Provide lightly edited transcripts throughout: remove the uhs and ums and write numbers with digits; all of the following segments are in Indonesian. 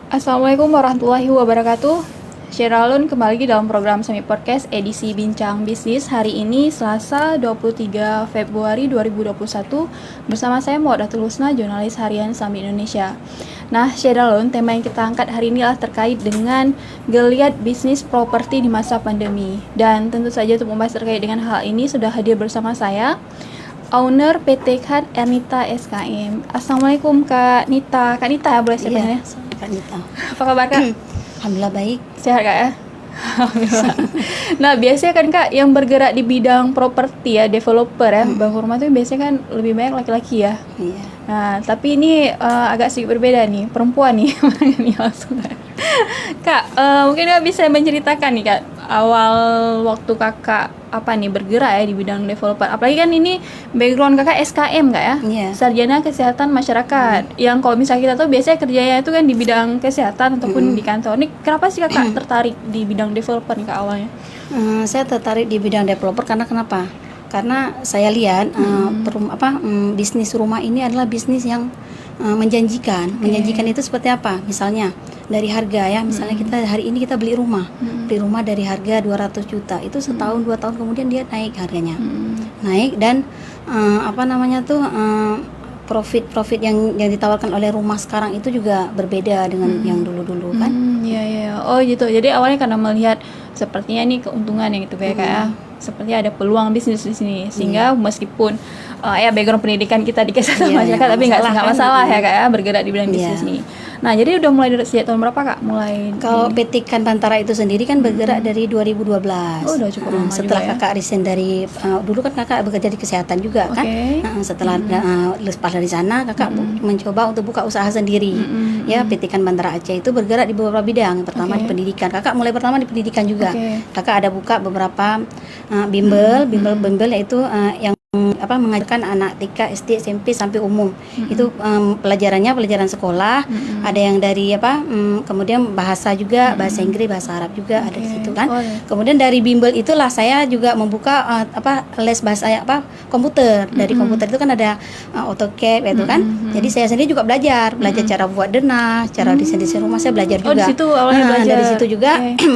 Assalamualaikum warahmatullahi wabarakatuh. Syiralun kembali lagi dalam program Semi Podcast edisi Bincang Bisnis hari ini Selasa 23 Februari 2021 bersama saya Muadatul Husna, jurnalis harian Sambi Indonesia. Nah, Syiralun, tema yang kita angkat hari ini adalah terkait dengan geliat bisnis properti di masa pandemi. Dan tentu saja untuk membahas terkait dengan hal ini sudah hadir bersama saya owner PT KAD Ernita SKM. Assalamualaikum Kak Nita. Kak Nita ya, boleh sebenarnya? Kak Nita. Apa kabar Kak? Alhamdulillah baik. Sehat Kak ya? Alhamdulillah. Nah, biasanya kan Kak yang bergerak di bidang properti ya, developer ya, bangun rumah tuh biasanya kan lebih banyak laki-laki ya. Iya. Nah, tapi ini agak sedikit berbeda nih, perempuan nih. Nih langsung. Kak, mungkin Kak bisa menceritakan nih Kak, awal waktu Kakak bergerak ya di bidang developer. Apalagi kan ini background Kakak SKM Kak ya? Iya. Sarjana Kesehatan Masyarakat. Yang kalau misalnya kita tuh biasanya kerjanya itu kan di bidang kesehatan ataupun di kantor. Ini kenapa sih Kakak tertarik di bidang developer nih Kak awalnya? Saya tertarik di bidang developer karena kenapa? Karena saya lihat bisnis rumah ini adalah bisnis yang menjanjikan. Menjanjikan itu seperti apa? Misalnya dari harga ya, misalnya kita hari ini kita beli rumah dari harga 200 juta, itu setahun 2 tahun kemudian dia naik harganya, naik dan profit yang ditawarkan oleh rumah sekarang itu juga berbeda dengan yang dulu kan. Iya. Oh gitu. Jadi awalnya karena melihat sepertinya nih keuntungan yang itu kayak seperti ada peluang bisnis di sini, sehingga meskipun background pendidikan kita di kesehatan masyarakat, tapi nggak masalah ya Kak ya bergerak di bidang bisnis nih. Nah, jadi udah mulai dari sejak tahun berapa Kak? Kalau PT KAD Bantara itu sendiri kan bergerak dari 2012. Oh, udah cukup lama setelah juga, Kakak resign dari dulu kan Kakak bekerja di kesehatan juga kan. Setelah lepas dari sana Kakak mencoba untuk buka usaha sendiri. Ya, PT KAD Bantara Aceh itu bergerak di beberapa bidang. Pertama di pendidikan. Kakak mulai pertama di pendidikan juga. Kakak ada buka beberapa bimbel yaitu yang mengajarkan anak TK, SD, SMP sampai umum. Itu pelajaran sekolah, ada yang dari kemudian bahasa juga, bahasa Inggris, bahasa Arab juga ada di situ kan. Kemudian dari bimbel itulah saya juga membuka les bahasa komputer. Dari komputer itu kan ada AutoCAD itu kan. Jadi saya sendiri juga belajar cara buat denah, cara desain rumah saya belajar juga. Oh, di situ awalnya belajar. Dari situ juga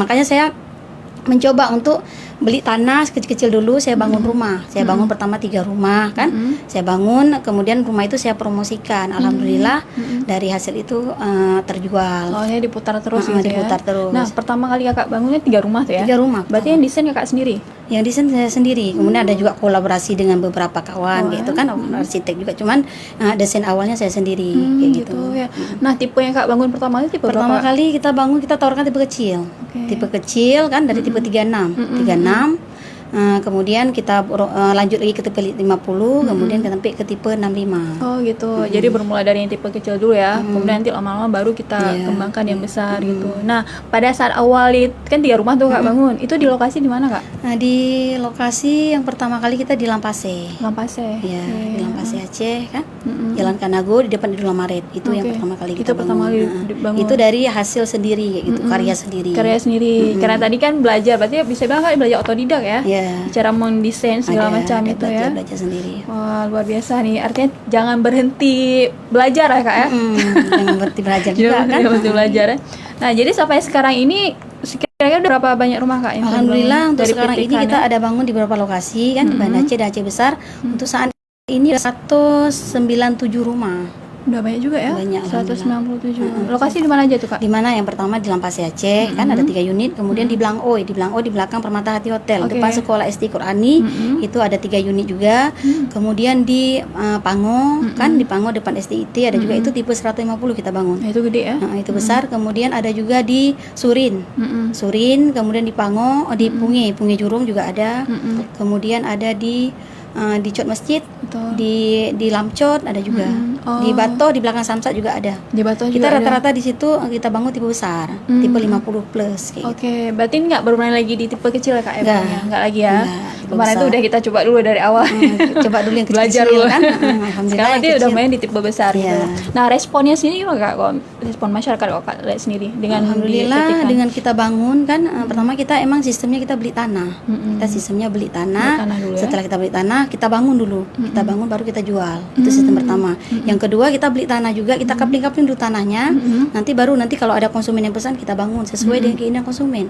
makanya saya mencoba untuk beli tanah kecil-kecil dulu, saya bangun rumah. Saya bangun pertama 3 rumah kan. Saya bangun, kemudian rumah itu saya promosikan. Alhamdulillah dari hasil itu terjual. Oh, ini diputar terus gitu diputar ya. terus. Nah, pertama kali Kakak bangunnya 3 rumah tuh ya? 3 rumah. Berarti yang desain Kakak sendiri? Yang desain saya sendiri. Kemudian ada juga kolaborasi dengan beberapa kawan gitu kan, arsitek juga. Cuman desain awalnya saya sendiri kayak gitu. Ya. Nah, tipe yang Kak bangun pertama kali tipe pertama berapa? kali kita tawarkan tipe kecil. Tipe kecil kan dari tipe 36. 36. Kemudian kita lanjut lagi ke tipe 50, kemudian ke tipe 65. Oh gitu. Jadi bermula dari yang tipe kecil dulu ya. Kemudian nanti lama-lama baru kita kembangkan yang besar gitu. Nah, pada saat awal kan 3 rumah tuh Kak bangun. Itu di lokasi di mana Kak? Nah, di lokasi yang pertama kali kita di Lampase. Lampase. Ya, di Lampase Aceh kan. Jalan Kanago di depan Idul Maret. Itu yang pertama kali kita pertama kali dibangun. Itu dari hasil sendiri gitu, karya sendiri. Karya sendiri. Karena tadi kan belajar, berarti bisa bilang kan belajar otodidak ya. Cara mendesain segala macam itu ya. Belajar sendiri. Wah, luar biasa nih. Artinya jangan berhenti belajar ya Kak ya. Jangan berhenti belajar juga kan. Jangan berhenti belajar ya. Nah, jadi sampai sekarang ini kira-kira udah berapa banyak rumah Kak yang Alhamdulillah untuk dari sekarang ini kita ada bangun di beberapa lokasi kan, Banda Aceh dan Aceh Besar. Untuk saat ini 197 rumah. Udah banyak juga ya? Banyak, 197. Lokasi di mana aja tuh Kak? Di mana yang pertama di Lampase Aceh kan ada 3 unit, kemudian di Blangoi di belakang Permata Hati Hotel, depan sekolah SD Qurani itu ada 3 unit juga. Kemudian di Pango kan, di Pango depan SDIT ada juga, itu tipe 150 kita bangun. Nah, itu gede ya? Itu besar. Kemudian ada juga di Surin. Surin, kemudian di Pango, di Pungi Jurung juga ada. Kemudian ada di Cot Masjid, di Lamcot ada juga. Di Bato di belakang Samsat juga ada. Di Bato kita juga rata-rata di situ kita bangun tipe besar, tipe 50 plus kayak Oke, berarti nggak bermain lagi di tipe kecil ya Kak? Nggak lagi ya? Kemarin besar. Itu udah kita coba dulu dari awal. Coba dulu yang belajar kecil dulu kan. Alhamdulillah. Sekarang nanti udah main di tipe besar gitu. Iya. Nah, responnya sendiri gimana Kak? Respon masyarakat Kak lihat sendiri dengan Alhamdulillah dengan kita bangun kan, pertama kita emang sistemnya kita beli tanah. Kita sistemnya beli tanah. Dulu, Setelah kita beli tanah, tanah kita bangun dulu, kita bangun baru kita jual. Itu sistem pertama. Yang kedua kita beli tanah juga, kita kapling-kapling dulu tanahnya. Nanti kalau ada konsumen yang pesan kita bangun sesuai dengan keinginan konsumen.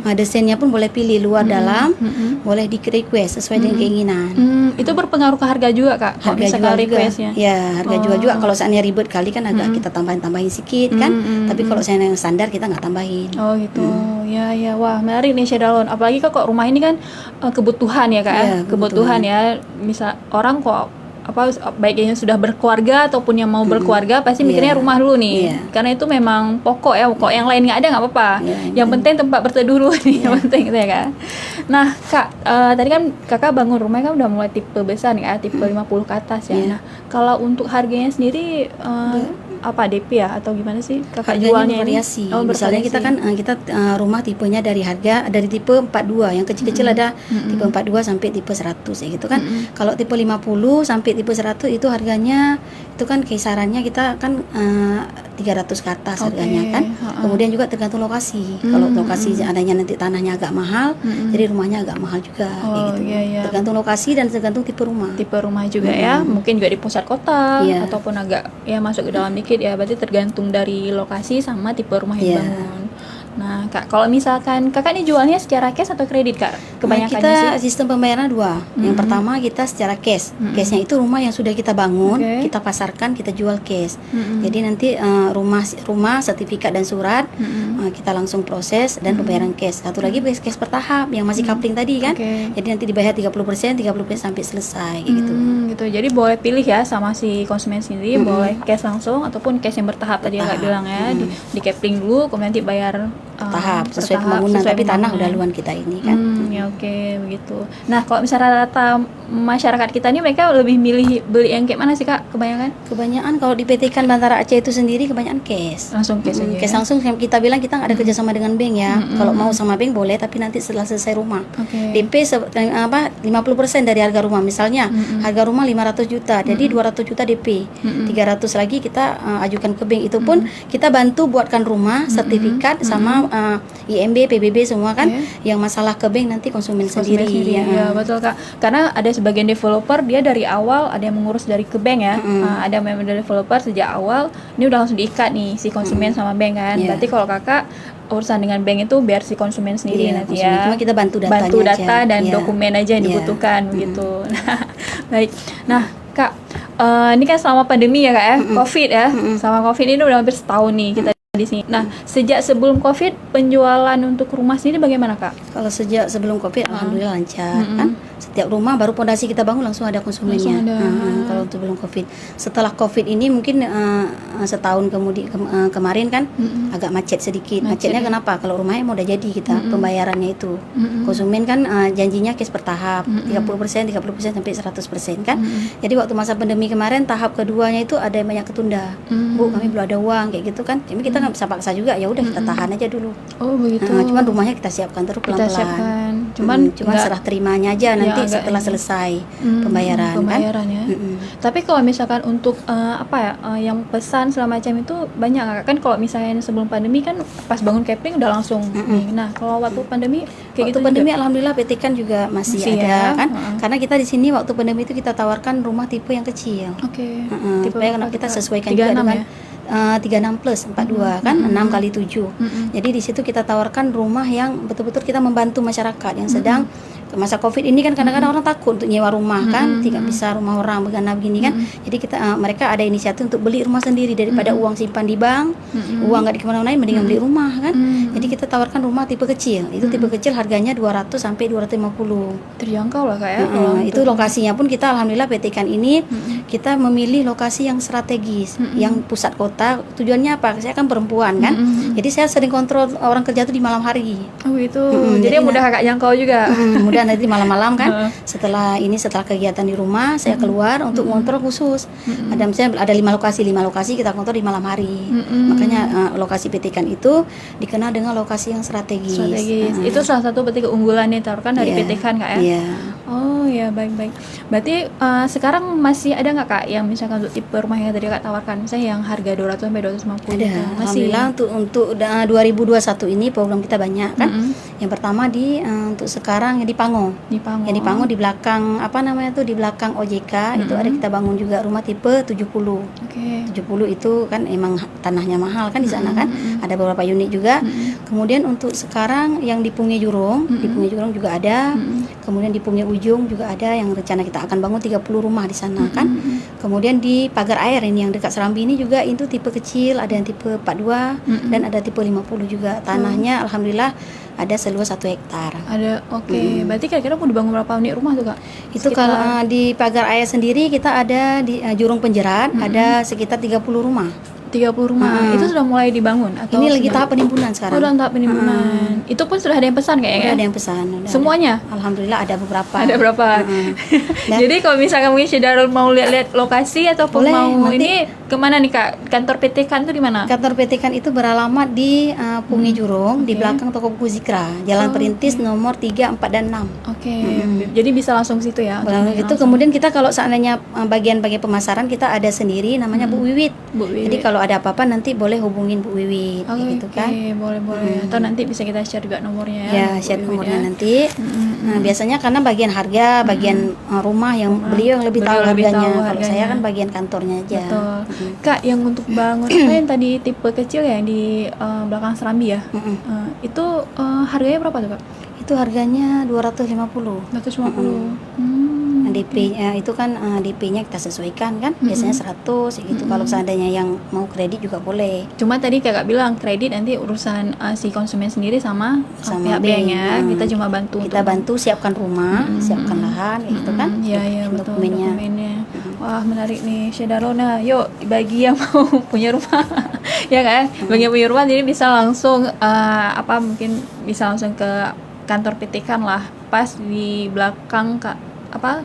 Nah, desainnya pun boleh pilih luar dalam, boleh di request sesuai dengan keinginan. Itu berpengaruh ke harga juga kak? Harga jual requestnya. Ya, harga jual juga. Kalau seandainya ribet kali kan agak kita tambahin sedikit kan. Tapi kalau seandainya yang standar kita nggak tambahin. Oh gitu. Ya, wah menarik nih Syedalon. Apalagi kok rumah ini kan kebutuhan ya kak, kebutuhan ya. Misal orang kok baik yang sudah berkeluarga ataupun yang mau berkeluarga pasti mikirnya rumah dulu nih, karena itu memang pokok ya. Kok yang lain nggak ada nggak apa-apa, yang penting tempat berteduh dulu nih, yang penting gitu ya kak. Nah kak, tadi kan kakak bangun rumah kan udah mulai tipe besar nih, tipe 50 ke atas ya. Nah kalau untuk harganya sendiri apa DP ya atau gimana sih kakak jualnya? Variasi. Misalnya kita kan rumah tipenya dari tipe 42, yang kecil-kecil ada tipe 42 sampai tipe 100 ya gitu kan. Kalau tipe 50 sampai tipe 100 itu harganya itu kan kisarannya kita kan 300 ke atas harganya kan. Kemudian juga tergantung lokasi. Kalau lokasi adanya nanti tanahnya agak mahal, jadi rumahnya agak mahal juga kayak gitu. Tergantung lokasi dan tergantung tipe rumah. Tipe rumah juga ya. Mungkin juga di pusat kota ataupun agak ya masuk ke dalam dikit ya. Berarti tergantung dari lokasi sama tipe rumah yang bangun. Nah, Kak, kalau misalkan Kakak nih jualnya secara cash atau kredit, Kak? Kebanyakan kita sistem pembayaran dua. Yang pertama kita secara cash. Cashnya itu rumah yang sudah kita bangun, kita pasarkan, kita jual cash. Jadi nanti rumah sertifikat dan surat kita langsung proses dan pembayaran cash. Satu lagi cash bertahap yang masih kapling tadi kan. Jadi nanti dibayar 30% sampai selesai gitu. Gitu. Jadi boleh pilih ya sama si konsumen sendiri, boleh cash langsung ataupun cash yang bertahap tadi yang Kak bilang ya. Di kapling dulu kemudian nanti bayar tahap sesuai pembangunan, tapi tanah udah luan kita ini kan. Begitu. Nah, kalau misalnya rata masyarakat kita ini mereka lebih milih beli yang kayak mana sih Kak kebanyakan? Kebanyakan kalau di PT Kan Bantara Aceh itu sendiri kebanyakan cash. Langsung cash aja. Cash langsung, kita bilang kita nggak ada kerjasama dengan bank ya. Kalau mau sama bank boleh, tapi nanti setelah selesai rumah. DP 50% dari harga rumah. Misalnya harga rumah 500 juta, jadi 200 juta DP. 300 lagi kita ajukan ke bank. Itu pun kita bantu buatkan rumah, sertifikat sama IMB, PBB semua kan. Yang masalah ke bank nanti konsumen sendiri. Ya, betul Kak. Karena ada sebagian developer dia dari awal ada yang mengurus dari ke bank ya. Ada memang dari developer sejak awal ini udah langsung diikat nih si konsumen sama bank kan. Berarti kalau Kakak urusan dengan bank itu biar si konsumen sendiri nanti ya. Cuma kita bantu data dan dokumen aja yang dibutuhkan begitu. Baik. Nah, Kak, ini kan selama pandemi ya Kak ya, Covid ya. Selama Covid ini udah hampir setahun nih kita di sini. Nah, sejak sebelum Covid penjualan untuk rumah sendiri bagaimana Kak? Kalau sejak sebelum Covid alhamdulillah lancar kan. Setiap rumah baru pondasi kita bangun langsung ada konsumennya. Kalau untuk sebelum Covid. Setelah Covid ini mungkin setahun kemarin kan agak macet sedikit. Macetnya kenapa? Kalau rumahnya mau udah jadi kita pembayarannya itu. Konsumen kan janjinya cash bertahap 30% sampai 100% kan. Jadi waktu masa pandemi kemarin tahap keduanya itu ada yang banyak ketunda. Bu, kami belum ada uang kayak gitu kan. Jadi kita nggak bisa paksa juga, ya udah kita tahan aja dulu. Oh begitu. Cuman rumahnya kita siapkan terus pelan-pelan. Cuman serah terimanya aja nanti setelah selesai pembayaran kan. Ya. Tapi kalau misalkan untuk yang pesan segala macam itu banyak kan. Kalau misalnya sebelum pandemi kan pas bangun catering udah langsung. Nah kalau waktu pandemi kayak waktu pandemi juga? Alhamdulillah PT Kan juga masih ada kan. Karena kita di sini waktu pandemi itu kita tawarkan rumah tipe yang kecil. Supaya kita sesuaikan juga dengan 36 plus 42 kan 6 kali 7. Jadi di situ kita tawarkan rumah yang betul-betul kita membantu masyarakat yang sedang masa Covid ini kan kadang-kadang orang takut untuk nyewa rumah kan, tidak bisa rumah orang begini kan. Jadi mereka ada inisiatif untuk beli rumah sendiri daripada uang simpan di bank, uang nggak di kemana-mana, mendingan beli rumah kan. Jadi kita tawarkan rumah tipe kecil. Itu tipe kecil harganya 200 sampai 250. Terjangkau lah Kak ya. Itu lokasinya pun kita alhamdulillah PT Kan ini kita memilih lokasi yang strategis, yang pusat kota. Tujuannya apa? Saya kan perempuan kan. Jadi saya sering kontrol orang kerja tuh di malam hari. Oh gitu. Jadi mudah Kakak jangkau juga. Mudah nanti malam-malam kan. Setelah kegiatan di rumah saya keluar untuk kontrol khusus. Ada 5 lokasi kita kontrol di malam hari. Makanya lokasi PT Kan itu dikenal dengan lokasi yang strategis. Itu salah satu berarti keunggulan yang ditawarkan dari PT Kan Kak ya. Oh ya, baik. Berarti sekarang masih ada nggak Kak yang misalkan untuk tipe rumah yang tadi Kak tawarkan, misalnya yang harga 200 200 sampai 250 Ada. gitu. Masih. Alhamdulillah untuk 2021 ini program kita banyak kan. Yang pertama untuk sekarang di Pango. Di Pango. Yang di Pango di belakang apa namanya tuh, di belakang OJK itu ada kita bangun juga rumah tipe 70. Oke. 70 itu kan emang tanahnya mahal kan di sana kan. Ada beberapa unit juga. Kemudian untuk sekarang yang di Pungi Jurung, di Pungi Jurung juga ada. Kemudian di Pungi Ujung juga ada yang rencana kita akan bangun 30 rumah di sana kan. Kemudian di Pagar Air ini yang dekat Serambi ini juga itu tipe kecil, ada yang tipe 42 dan ada tipe 50 juga. Tanahnya alhamdulillah ada seluas 1 hektar. Ada, oke. Berarti kira-kira mau dibangun berapa unit rumah tuh, Kak? Itu kalau di Pagar Air sendiri kita ada di Jurung Penjerat ada sekitar 30 rumah. 30 rumah. Itu sudah mulai dibangun atau Ini lagi tahap penimbunan sekarang. Oh, dalam tahap penimbunan. Itu pun sudah ada yang pesan kayaknya. Ada yang pesan. Semuanya? Alhamdulillah ada beberapa. Ada berapa? Jadi kalau misalkan mungkin Syedarul mau lihat-lihat lokasi ataupun boleh, mau nanti, ini kemana nih, Kak? Kantor PT Kan tuh di mana? Kantor PT Kan itu beralamat di Pungi Jurung, di belakang toko buku Zikra, Jalan Perintis nomor 3, 4 dan 6. Oke. Jadi bisa langsung ke situ ya. Itu kemudian kita kalau seandainya bagian pemasaran kita ada sendiri namanya Bu Wiwit. Bu Wiwit. Jadi kalau ada apa-apa nanti boleh hubungin Bu Wiwit gitu kan. Oke, boleh. Atau nanti bisa kita share juga nomornya ya. Ya, share nomornya nanti. Nah, biasanya karena bagian harga, bagian rumah yang beliau yang lebih tahu harganya. Kalau saya kan bagian kantornya aja. Betul. Kak, yang untuk bangun apa yang tadi tipe kecil ya yang di belakang Serambi ya. Itu harganya berapa tuh, Kak? Itu harganya 250. 250. DP-nya itu kan DP-nya kita sesuaikan kan, biasanya 100 gitu. Kalau seandainya yang mau kredit juga boleh. Cuma tadi kakak bilang kredit nanti urusan si konsumen sendiri sama pihak bank ya. Kita cuma bantu. Kita bantu siapkan rumah, siapkan lahan gitu kan. Iya betul. Dokumennya. Wah, menarik nih Syedarul. Nah, yuk bagi yang mau punya rumah ya kan, bagi yang punya rumah jadi bisa langsung mungkin bisa langsung ke kantor PT Kan lah, pas di belakang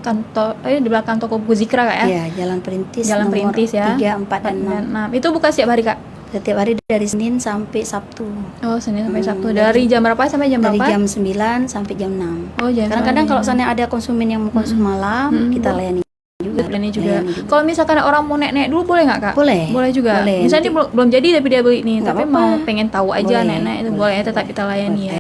kantor di belakang toko buku Zikra, Kak ya? Iya, Jalan Perintis Jalan Perintis ya. 3, 4 dan 6. Itu buka setiap hari, Kak? Setiap hari dari Senin sampai Sabtu. Oh, Senin sampai Sabtu. Dari jam berapa sampai jam berapa? Dari jam 9 sampai jam 6. Oh, jam. Kadang-kadang kalau seandainya ada konsumen yang mau konsum malam, kita layani juga. Kalau misalkan orang mau nek dulu boleh nggak, Kak? Boleh juga. Boleh. Misalnya dia belum jadi tapi dia beli nih, tapi mau pengen tahu aja boleh. nenek itu boleh tetap kita layani ya.